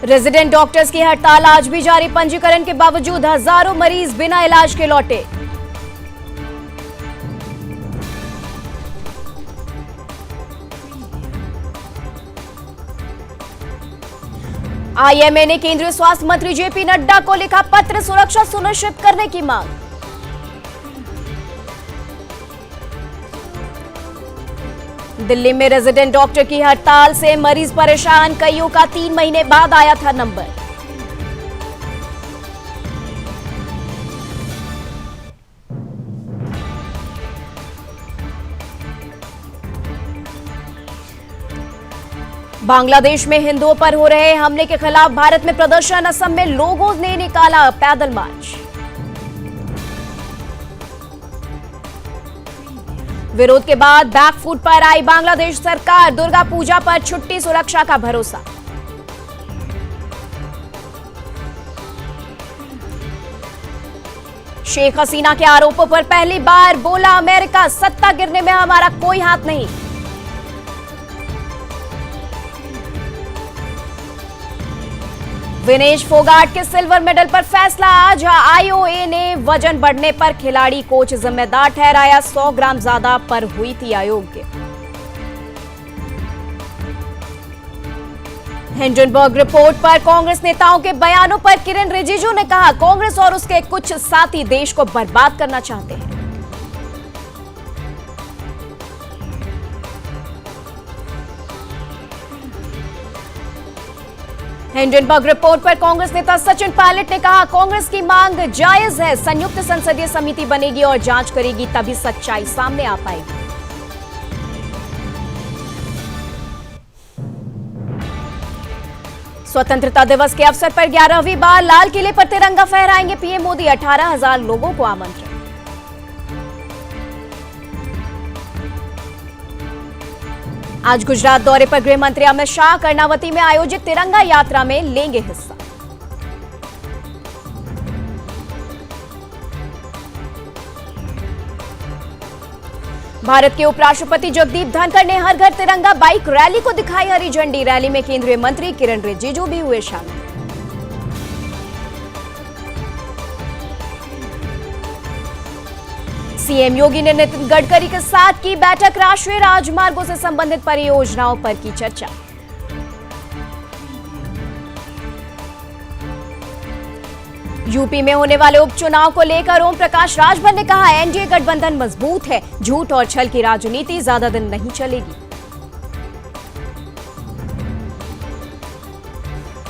Resident doctors की हड़ताल आज भी जारी। पंजीकरण के बावजूद हजारों मरीज बिना इलाज के लौटे। आईएमए ने केंद्रीय स्वास्थ्य मंत्री जेपी नड्डा को लिखा पत्र, सुरक्षा सुनिश्चित करने की मांग। दिल्ली में रेजिडेंट डॉक्टर की हड़ताल से मरीज परेशान, कईयों का 3 महीने बाद आया था नंबर। बांग्लादेश में हिंदुओं पर हो रहे हमले के खिलाफ भारत में प्रदर्शन, असम में लोगों ने निकाला पैदल मार्च। विरोध के बाद बैकफुट पर आई बांग्लादेश सरकार, दुर्गा पूजा पर छुट्टी, सुरक्षा का भरोसा। शेख हसीना के आरोपों पर पहली बार बोला अमेरिका, सत्ता गिरने में हमारा कोई हाथ नहीं। विनेश फोगाट के सिल्वर मेडल पर फैसला आज। आईओए ने वजन बढ़ने पर खिलाड़ी कोच जिम्मेदार ठहराया, 100 ग्राम ज्यादा पर हुई थी अयोग्य। हिंडनबर्ग रिपोर्ट पर कांग्रेस नेताओं के बयानों पर किरेन रिजिजू ने कहा, कांग्रेस और उसके कुछ साथी देश को बर्बाद करना चाहते हैं। हिंडनबर्ग रिपोर्ट पर कांग्रेस नेता सचिन पायलट ने कहा, कांग्रेस की मांग जायज है, संयुक्त संसदीय समिति बनेगी और जांच करेगी, तभी सच्चाई सामने आ पाएगी। स्वतंत्रता दिवस के अवसर पर 11वीं बार लाल किले पर तिरंगा फहराएंगे पीएम मोदी, 18,000 लोगों को आमंत्रण। आज गुजरात दौरे पर गृह मंत्री अमित शाह कर्णावती में आयोजित तिरंगा यात्रा में लेंगे हिस्सा। भारत के उपराष्ट्रपति जगदीप धनखड़ ने हर घर तिरंगा बाइक रैली को दिखाई हरी झंडी। रैली में केंद्रीय मंत्री किरेन रिजिजू भी हुए शामिल। सीएम योगी ने नितिन गडकरी के साथ की बैठक, राष्ट्रीय राजमार्गों से संबंधित परियोजनाओं पर की चर्चा। यूपी में होने वाले उपचुनाव को लेकर ओम प्रकाश राजभर ने कहा, एनडीए गठबंधन मजबूत है, झूठ और छल की राजनीति ज्यादा दिन नहीं चलेगी।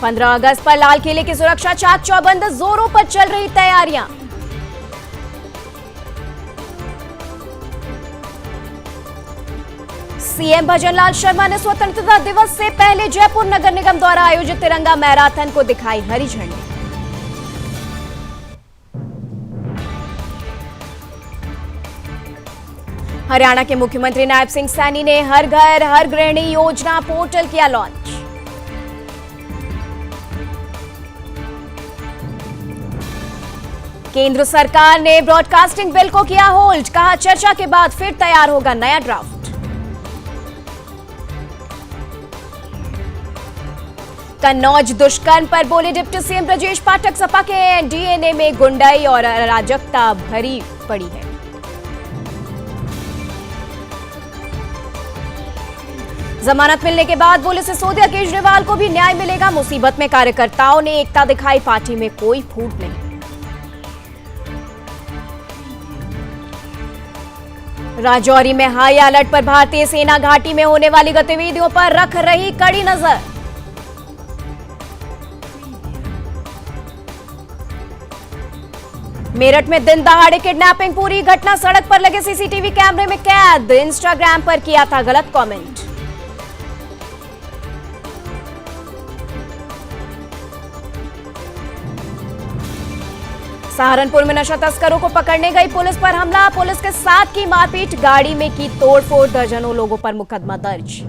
15 अगस्त पर लाल किले की सुरक्षा चाक चौबंद, जोरों पर चल रही तैयारियां। सीएम भजनलाल शर्मा ने स्वतंत्रता दिवस से पहले जयपुर नगर निगम द्वारा आयोजित तिरंगा मैराथन को दिखाई हरी झंडी। हरियाणा के मुख्यमंत्री नायब सिंह सैनी ने हर घर हर गृहिणी योजना पोर्टल किया लॉन्च। केंद्र सरकार ने ब्रॉडकास्टिंग बिल को किया होल्ड, कहा चर्चा के बाद फिर तैयार होगा नया ड्राफ्ट। कन्नौज दुष्कर्म पर बोले डिप्टी सीएम ब्रजेश पाठक, सपा के डीएनए में गुंडाई और अराजकता भरी पड़ी है। जमानत मिलने के बाद बोले सिसोदिया केजरीवाल को भी न्याय मिलेगा, मुसीबत में कार्यकर्ताओं ने एकता दिखाई, पार्टी में कोई फूट नहीं। राजौरी में हाई अलर्ट पर भारतीय सेना, घाटी में होने वाली गतिविधियों पर रख रही कड़ी नजर। मेरठ में दिन दहाड़े किडनैपिंग, पूरी घटना सड़क पर लगे सीसीटीवी कैमरे में कैद। इंस्टाग्राम पर किया था गलत कमेंट। सहारनपुर में नशा तस्करों को पकड़ने गई पुलिस पर हमला, पुलिस के साथ की मारपीट, गाड़ी में की तोड़फोड़, दर्जनों लोगों पर मुकदमा दर्ज।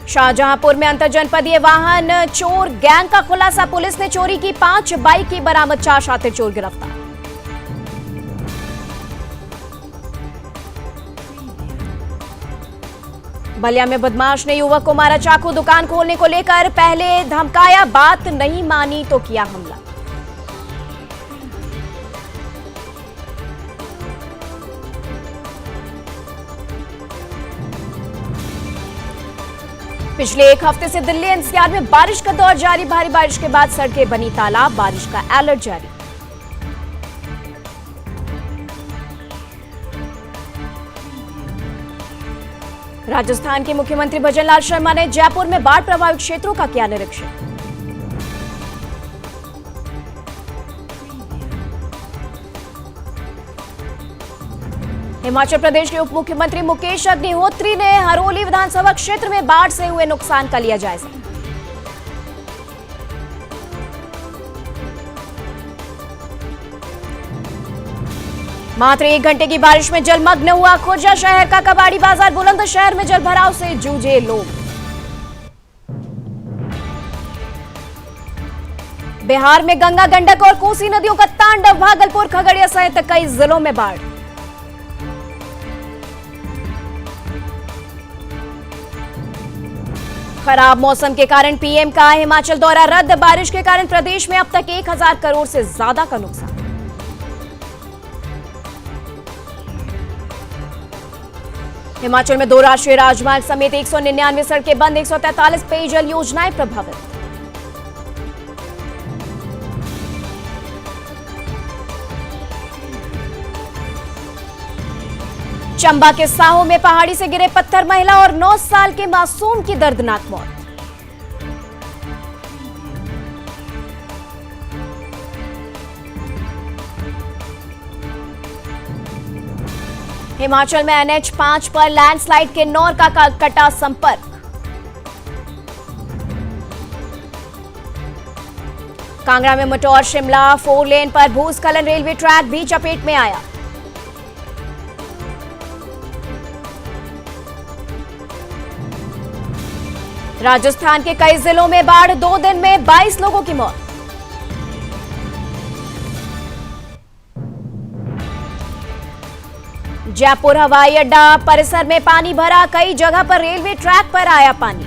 शाहजहांपुर में अंतरजनपदीय वाहन चोर गैंग का खुलासा, पुलिस ने चोरी की 5 बाइक की बरामद, 4 शातिर चोर गिरफ्तार। बलिया में बदमाश ने युवक को मारा चाकू। दुकान खोलने को लेकर पहले धमकाया, बात नहीं मानी तो किया हमला। पिछले एक हफ्ते से दिल्ली एनसीआर में बारिश का दौर जारी। भारी बारिश के बाद सड़कें बनी तालाब, बारिश का अलर्ट जारी। राजस्थान के मुख्यमंत्री भजनलाल शर्मा ने जयपुर में बाढ़ प्रभावित क्षेत्रों का किया निरीक्षण। हिमाचल प्रदेश के उप मुख्यमंत्री मुकेश अग्निहोत्री ने हरोली विधानसभा क्षेत्र में बाढ़ से हुए नुकसान का लिया जायजा। मात्र 1 घंटे की बारिश में जलमग्न हुआ खुर्जा शहर का कबाड़ी बाजार। बुलंदशहर में जलभराव से जूझे लोग। बिहार में गंगा, गंडक और कोसी नदियों का तांडव। भागलपुर, खगड़िया सहित कई जिलों में बाढ़। खराब मौसम के कारण पीएम का हिमाचल दौरा रद्द। बारिश के कारण प्रदेश में अब तक 1000 करोड़ से ज्यादा का नुकसान। हिमाचल में 2 राष्ट्रीय राजमार्ग समेत 199 सड़कें बंद। 143 पेयजल योजनाएं प्रभावित। चंबा के साहो में पहाड़ी से गिरे पत्थर, महिला और 9 साल के मासूम की दर्दनाक मौत। हिमाचल में NH5 पर लैंडस्लाइड के नौर का कटा संपर्क। कांगड़ा में मटौर शिमला 4 लेन पर भूस्खलन, रेलवे ट्रैक भी चपेट में आया। राजस्थान के कई जिलों में बाढ़। 2 दिन में 22 लोगों की मौत। जयपुर हवाई अड्डा परिसर में पानी भरा। कई जगह पर रेलवे ट्रैक पर आया पानी।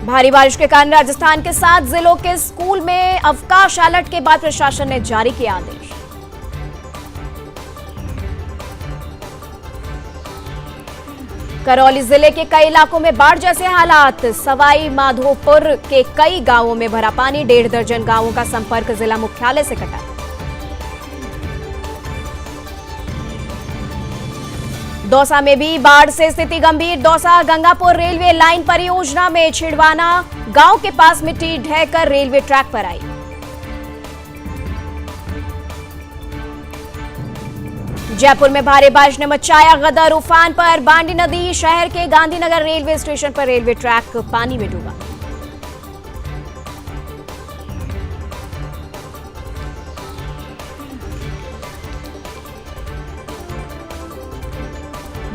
भारी बारिश के कारण राजस्थान के 7 जिलों के स्कूल में अवकाश। अलर्ट के बाद प्रशासन ने जारी किया आदेश। करौली जिले के कई इलाकों में बाढ़ जैसे हालात। सवाई माधोपुर के कई गांवों में भरा पानी। 1.5 दर्जन गांवों का संपर्क जिला मुख्यालय से कटा। दौसा में भी बाढ़ से स्थिति गंभीर। दौसा गंगापुर रेलवे लाइन परियोजना में छिड़वाना गांव के पास मिट्टी ढहकर रेलवे ट्रैक पर आई। जयपुर में भारी बारिश ने मचाया गदर। उफान पर बांडी नदी। शहर के गांधीनगर रेलवे स्टेशन पर रेलवे ट्रैक पानी में डूबा।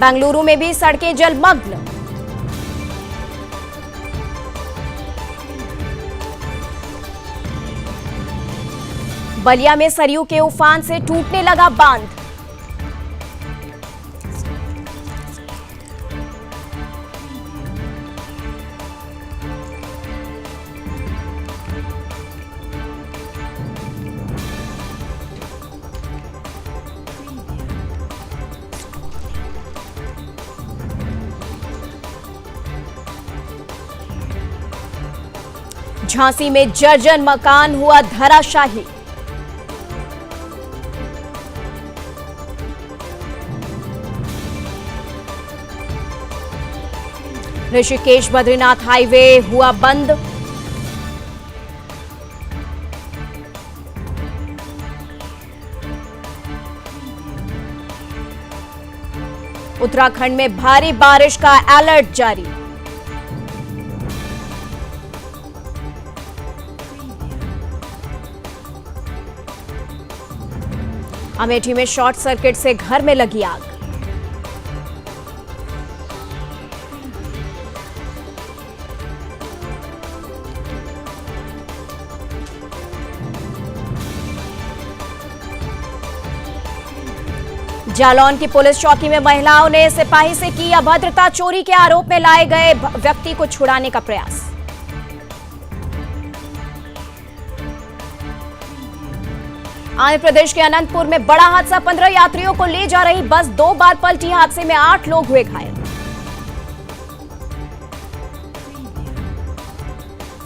बेंगलुरु में भी सड़कें जलमग्न। बलिया में सरयू के उफान से टूटने लगा बांध। झांसी में जर्जर मकान हुआ धराशाही। ऋषिकेश बद्रीनाथ हाईवे हुआ बंद। उत्तराखंड में भारी बारिश का अलर्ट जारी। अमेठी में शॉर्ट सर्किट से घर में लगी आग। जालौन की पुलिस चौकी में महिलाओं ने सिपाही से की अभद्रता, चोरी के आरोप में लाए गए व्यक्ति को छुड़ाने का प्रयास। आंध्र प्रदेश के अनंतपुर में बड़ा हादसा, 15 यात्रियों को ले जा रही बस 2 बार पलटी, हादसे में 8 लोग हुए घायल।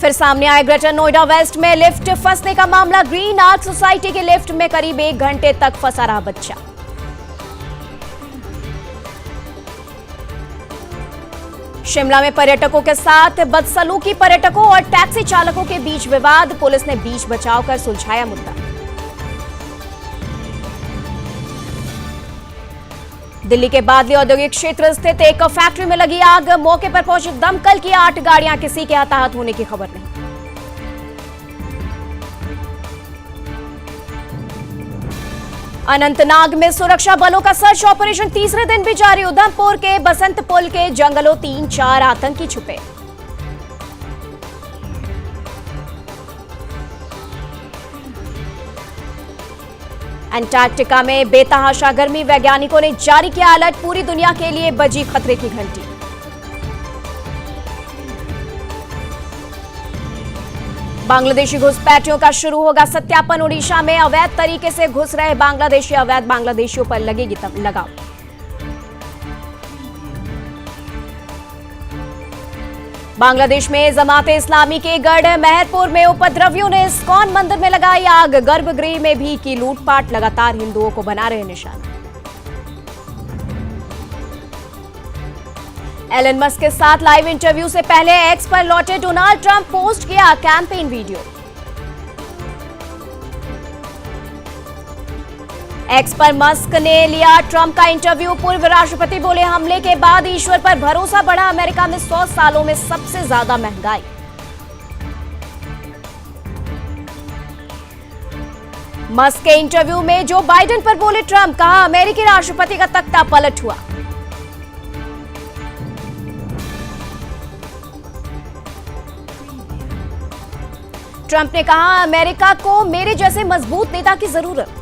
फिर सामने आया ग्रेटर नोएडा वेस्ट में लिफ्ट फंसने का मामला, ग्रीन आर्क सोसाइटी के लिफ्ट में करीब 1 घंटे तक फंसा रहा बच्चा। शिमला में पर्यटकों के साथ बदसलूकी, पर्यटकों और टैक्सी चालकों के बीच विवाद, पुलिस ने बीच बचाव कर सुलझाया मुद्दा। दिल्ली के बादली औद्योगिक क्षेत्र स्थित एक फैक्ट्री में लगी आग, मौके पर पहुंची दमकल की 8 गाड़ियां, किसी के हताहत होने की खबर नहीं। अनंतनाग में सुरक्षा बलों का सर्च ऑपरेशन तीसरे दिन भी जारी, उधमपुर के बसंत पुल के जंगलों 3-4 आतंकी छुपे। अंटार्कटिका में बेतहाशा गर्मी, वैज्ञानिकों ने जारी किया अलर्ट, पूरी दुनिया के लिए बजी खतरे की घंटी। बांग्लादेशी घुसपैठियों का शुरू होगा सत्यापन, उड़ीसा में अवैध तरीके से घुस रहे बांग्लादेशी, अवैध बांग्लादेशियों पर लगेगी लगाम। बांग्लादेश में जमाते इस्लामी के गढ़ मेहरपुर में उपद्रवियों ने इस्कॉन मंदिर में लगाई आग, गर्भगृह में भी की लूटपाट, लगातार हिंदुओं को बना रहे निशाना। एलन मस्क के साथ लाइव इंटरव्यू से पहले एक्स पर लौटे डोनाल्ड ट्रंप, पोस्ट किया कैंपेन वीडियो। एक्स पर मस्क ने लिया ट्रंप का इंटरव्यू, पूर्व राष्ट्रपति बोले हमले के बाद ईश्वर पर भरोसा बढ़ा, अमेरिका में 100 सालों में सबसे ज्यादा महंगाई। मस्क के इंटरव्यू में जो बाइडेन पर बोले ट्रंप, कहा अमेरिकी राष्ट्रपति का तख्ता पलट हुआ। ट्रंप ने कहा अमेरिका को मेरे जैसे मजबूत नेता की जरूरत।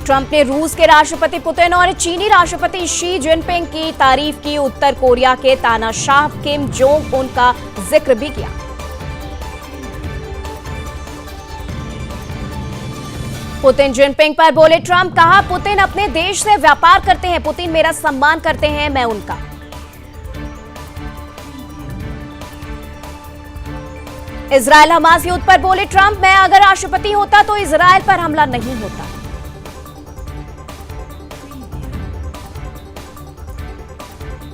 ट्रंप ने रूस के राष्ट्रपति पुतिन और चीनी राष्ट्रपति शी जिनपिंग की तारीफ की, उत्तर कोरिया के तानाशाह किम जोंग उन का जिक्र भी किया। पुतिन जिनपिंग पर बोले ट्रंप, कहा पुतिन अपने देश से व्यापार करते हैं, पुतिन मेरा सम्मान करते हैं, मैं उनका। इजरायल हमास युद्ध पर बोले ट्रंप, मैं अगर राष्ट्रपति होता तो इजरायल पर हमला नहीं होता।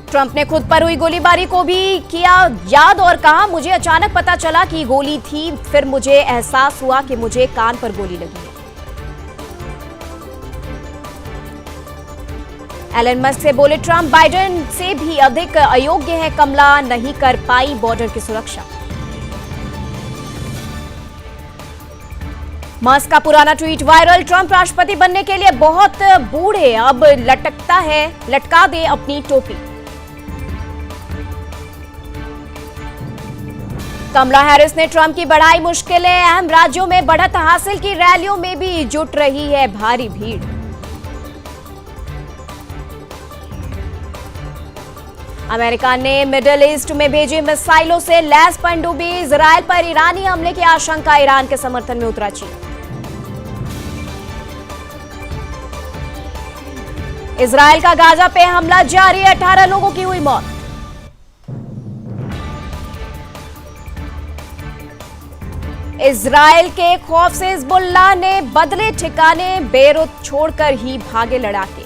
ट्रंप ने खुद पर हुई गोलीबारी को भी किया याद और कहा मुझे अचानक पता चला कि गोली थी, फिर मुझे एहसास हुआ कि मुझे कान पर गोली लगी है। एलन मस्क से बोले ट्रंप, बाइडेन से भी अधिक अयोग्य है, कमला नहीं कर पाई बॉर्डर की सुरक्षा। मस्क का पुराना ट्वीट वायरल, ट्रंप राष्ट्रपति बनने के लिए बहुत बूढ़े, अब लटकता है, लटका दे अपनी टोपी। कमला हैरिस ने ट्रंप की बढ़ाई मुश्किलें, अहम राज्यों में बढ़त हासिल की, रैलियों में भी जुट रही है भारी भीड़। अमेरिका ने मिडिल ईस्ट में भेजी मिसाइलों से लैस पनडुब्बी, इजरायल पर ईरानी हमले की आशंका, ईरान के समर्थन में उतरा चीन। इजरायल का गाजा पे हमला जारी, 18 लोगों की हुई मौत। इजरायल के खौफ से हिजबुल्लाह ने बदले ठिकाने, बेरूत छोड़कर ही भागे लड़ाके।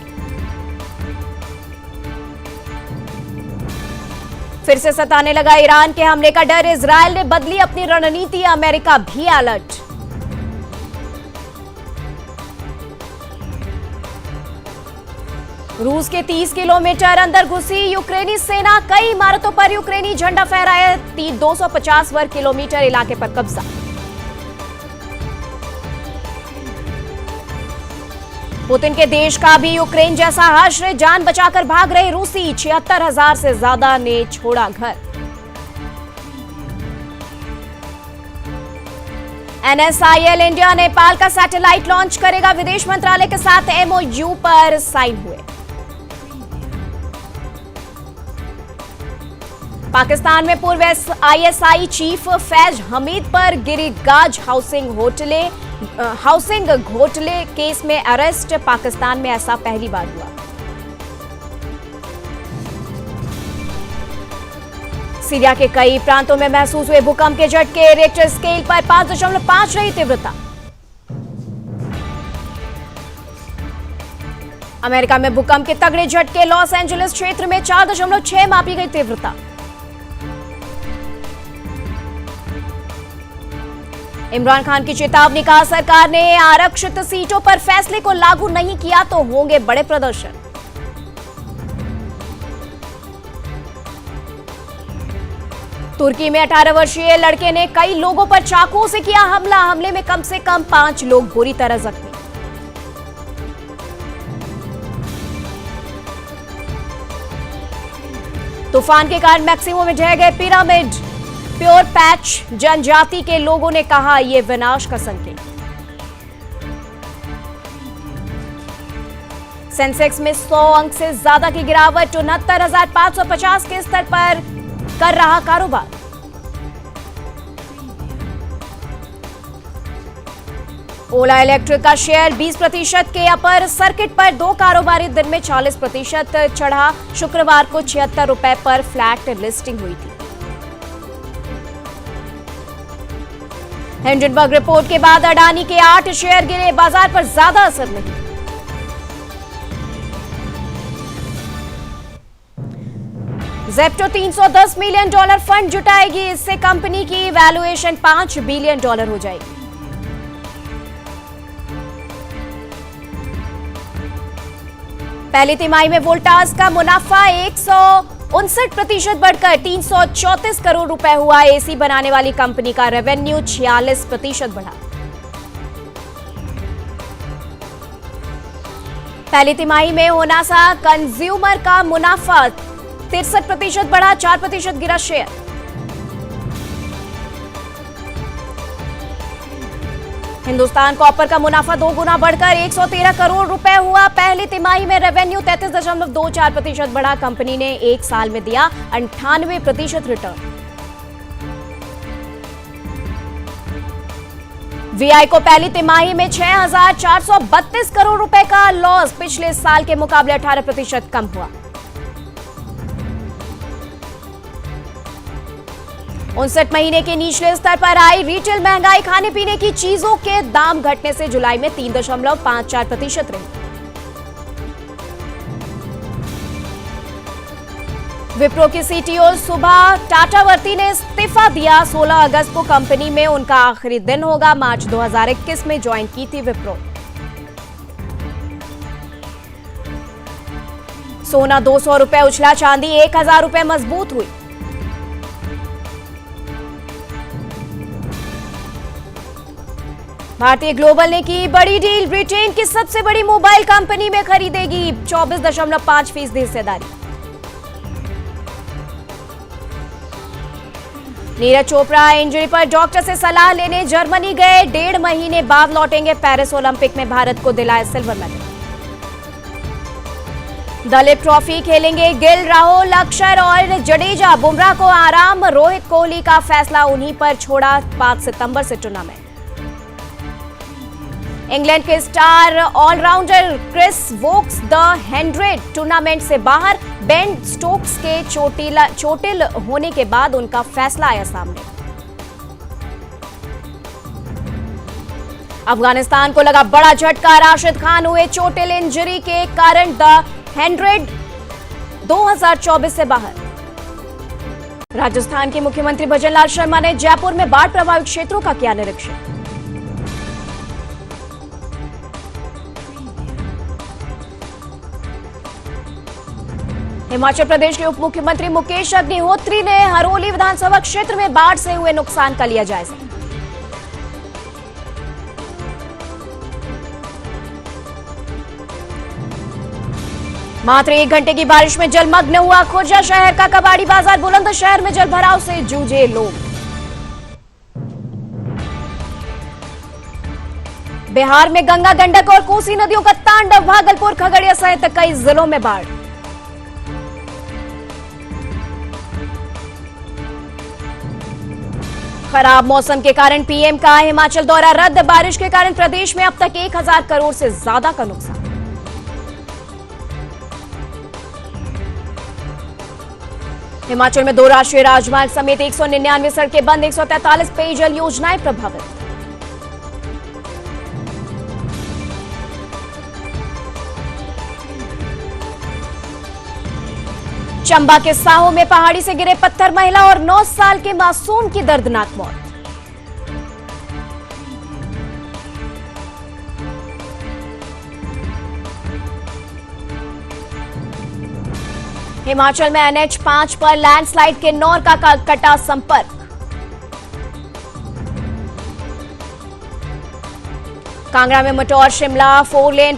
फिर से सताने लगा ईरान के हमले का डर, इजरायल ने बदली अपनी रणनीति, अमेरिका भी अलर्ट। रूस के 30 किलोमीटर अंदर घुसी यूक्रेनी सेना, कई इमारतों पर यूक्रेनी झंडा फहराया, 250 वर्ग किलोमीटर इलाके पर कब्जा। पुतिन के देश का भी यूक्रेन जैसा हश्र, जान बचाकर भाग रहे रूसी, 76,000 से ज्यादा ने छोड़ा घर। NSIL इंडिया नेपाल का सैटेलाइट लॉन्च करेगा, विदेश मंत्रालय के साथ MOU पर साइन हुए। पाकिस्तान में पूर्व ISI चीफ फैज हमीद पर गिरी गाज हाउसिंग घोटाले केस में अरेस्ट। पाकिस्तान में ऐसा पहली बार हुआ। सीरिया के कई प्रांतों में महसूस हुए भूकंप के झटके, रिक्टर स्केल पर 5.5 रही तीव्रता। अमेरिका में भूकंप के तगड़े झटके, लॉस एंजलिस क्षेत्र में 4.6 मापी गई तीव्रता। इमरान खान की चेतावनी, कहा सरकार ने आरक्षित सीटों पर फैसले को लागू नहीं किया तो होंगे बड़े प्रदर्शन। तुर्की में 18 वर्षीय लड़के ने कई लोगों पर चाकुओं से किया हमला, हमले में कम से कम 5 लोग बुरी तरह जख्मी। तूफान के कारण मैक्सिमो में ढह गए पिरामिड, प्योर पैच जनजाति के लोगों ने कहा यह विनाश का संकेत। सेंसेक्स में 100 अंक से ज्यादा की गिरावट, 69,550 के स्तर पर कर रहा कारोबार। ओला इलेक्ट्रिक का शेयर 20% के अपर सर्किट पर 2 कारोबारी दिन में 40% चढ़ा। शुक्रवार को 76 रुपए पर फ्लैट लिस्टिंग हुई थी। हिंडनबर्ग रिपोर्ट के बाद अडानी के 8 शेयर गिरे, बाजार पर ज्यादा असर नहीं। ज़ेप्टो $310 मिलियन फंड जुटाएगी, इससे कंपनी की वैल्यूएशन $5 बिलियन हो जाएगी। पहली तिमाही में वोल्टास का मुनाफा 159% बढ़कर 334 करोड़ रुपए हुआ। एसी बनाने वाली कंपनी का रेवेन्यू 46% बढ़ा। पहली तिमाही में होनासा कंज्यूमर का मुनाफा 63% बढ़ा, 4% गिरा शेयर। हिंदुस्तान कॉपर का मुनाफा 2 गुना बढ़कर 113 करोड़ रुपए हुआ। पहली तिमाही में रेवेन्यू 33.24% बढ़ा। कंपनी ने 1 साल में दिया 98% रिटर्न। VI को पहली तिमाही में 6,432 करोड़ रुपए का लॉस, पिछले साल के मुकाबले 18% कम हुआ। 59 महीने के निचले स्तर पर आई रिटेल महंगाई, खाने पीने की चीजों के दाम घटने से जुलाई में 3.54% रही। विप्रो की CTO सुभा टाटावर्ती ने इस्तीफा दिया। 16 अगस्त को कंपनी में उनका आखिरी दिन होगा। मार्च 2021 में ज्वाइन की थी विप्रो। सोना 200 रुपए उछला, चांदी 1,000 रुपए मजबूत हुई। भारतीय ग्लोबल ने की बड़ी डील, ब्रिटेन की सबसे बड़ी मोबाइल कंपनी में खरीदेगी 24.5% हिस्सेदारी। नीरज चोपड़ा इंजरी पर डॉक्टर से सलाह लेने जर्मनी गए, 1.5 महीने बाद लौटेंगे। पेरिस ओलंपिक में भारत को दिलाया सिल्वर मेडल। दलीप ट्रॉफी खेलेंगे गिल, राहुल, अक्षर और जडेजा। बुमराह को आराम, रोहित कोहली का फैसला उन्हीं पर छोड़ा। 5 सितंबर से टूर्नामेंट। इंग्लैंड के star allrounder Chris Woakes the 100 tournament से बाहर। बेन स्टोक्स के चोटिल होने के बाद उनका फैसला आया सामने। अफगानिस्तान को लगा बड़ा झटका, राशिद खान हुए चोटिल, इंजरी के कारण द 100 2024 से बाहर। राजस्थान के मुख्यमंत्री भजनलाल शर्मा ने जयपुर में बाढ़ प्रभावित क्षेत्रों का किया निरीक्षण। हिमाचल प्रदेश के उप मुख्यमंत्री मुकेश अग्निहोत्री ने हरोली विधानसभा क्षेत्र में बाढ़ से हुए नुकसान का लिया जायजा। मात्र 1 घंटे की बारिश में जलमग्न हुआ खुर्जा शहर का कबाड़ी बाजार, बुलंदशहर में जलभराव से जूझे लोग। बिहार में गंगा, गंडक और कोसी नदियों का तांडव, भागलपुर, खगड़िया सहित कई जिलों में बाढ़। खराब मौसम के कारण पीएम का हिमाचल दौरा रद्द, बारिश के कारण प्रदेश में अब तक 1000 करोड़ से ज्यादा का नुकसान। हिमाचल में 2 राष्ट्रीय राजमार्ग समेत 199 सड़कें बंद, 143 पेयजल योजनाएं प्रभावित। चंबा के साहो में पहाड़ी से गिरे पत्थर, महिला और 9 साल के मासूम की दर्दनाक मौत। हिमाचल में NH 5 पर लैंडस्लाइड के 9 का कटा संपर्क। कांगड़ा में मटौर शिमला 4 लेन